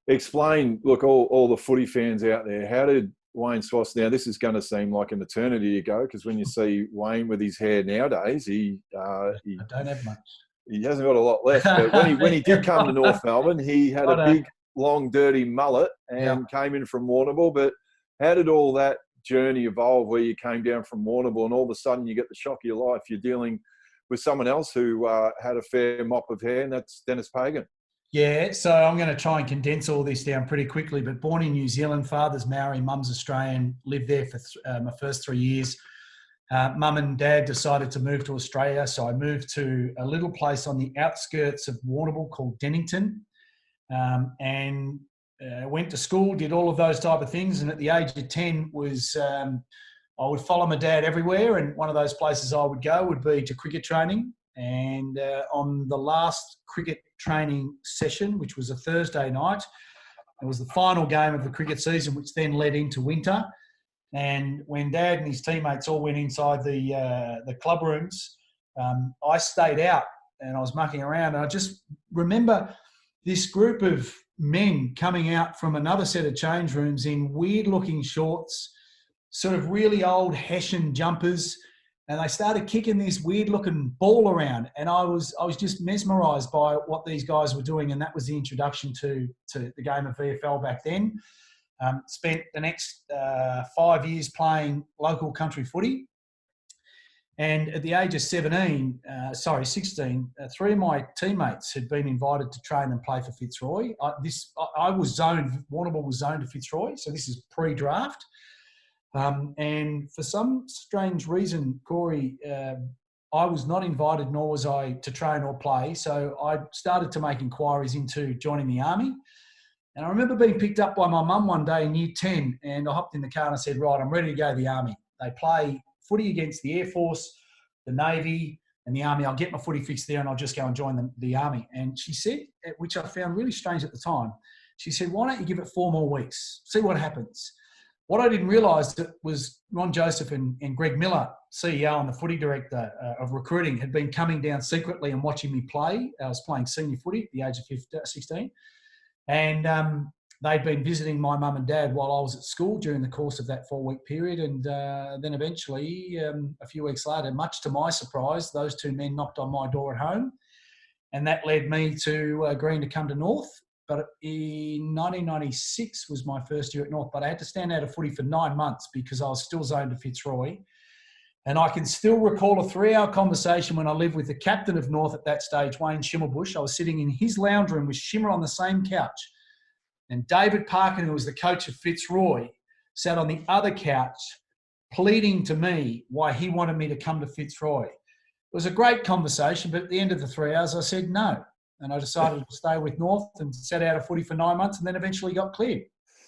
explain, look, all the footy fans out there, how did Wayne Schwass, now this is going to seem like an eternity ago, because when you see Wayne with his hair nowadays, I don't have much. He hasn't got a lot left. But when he did come to North Melbourne, he had a big, long, dirty mullet and came in from Warrnambool. But how did all that journey evolve where you came down from Warrnambool and all of a sudden you get the shock of your life? You're dealing with someone else who had a fair mop of hair, and that's Dennis Pagan. Yeah, so I'm going to try and condense all this down pretty quickly. But born in New Zealand, father's Maori, mum's Australian, lived there for my first 3 years. Mum and dad decided to move to Australia, so I moved to a little place on the outskirts of Warrnambool called Dennington, and went to school, did all of those type of things. And at the age of 10 I would follow my dad everywhere, and one of those places I would go would be to cricket training. And on the last cricket training session, which was a Thursday night, it was the final game of the cricket season, which then led into winter. And when Dad and his teammates all went inside the club rooms, I stayed out and I was mucking around. And I just remember this group of men coming out from another set of change rooms in weird-looking shorts, sort of really old Hessian jumpers, and they started kicking this weird-looking ball around. And I was just mesmerised by what these guys were doing, and that was the introduction to the game of VFL back then. Spent the next 5 years playing local country footy. And at the age of 16, three of my teammates had been invited to train and play for Fitzroy. Warrnambool was zoned to Fitzroy, so this is pre-draft. And for some strange reason, Corey, I was not invited, nor was I to train or play. So I started to make inquiries into joining the Army. And I remember being picked up by my mum one day in year 10, and I hopped in the car and I said, right, I'm ready to go to the Army. They play footy against the Air Force, the Navy, and the Army. I'll get my footy fixed there and I'll just go and join the Army. And she said, which I found really strange at the time, she said, why don't you give it 4 more weeks, see what happens? What I didn't realise was Ron Joseph and Greg Miller, CEO and the footy director of recruiting, had been coming down secretly and watching me play. I was playing senior footy at the age of 16. And they'd been visiting my mum and dad while I was at school during the course of that 4-week period. And then eventually, a few weeks later, much to my surprise, those 2 men knocked on my door at home. And that led me to agreeing to come to North. But in 1996 was my first year at North. But I had to stand out of footy for 9 months because I was still zoned to Fitzroy. And I can still recall a 3-hour conversation when I lived with the captain of North at that stage, Wayne Schimmelbusch. I was sitting in his lounge room with Schimmer on the same couch. And David Parkin, who was the coach of Fitzroy, sat on the other couch pleading to me why he wanted me to come to Fitzroy. It was a great conversation, but at the end of the 3 hours, I said no. And I decided to stay with North and sat out of footy for 9 months and then eventually got cleared.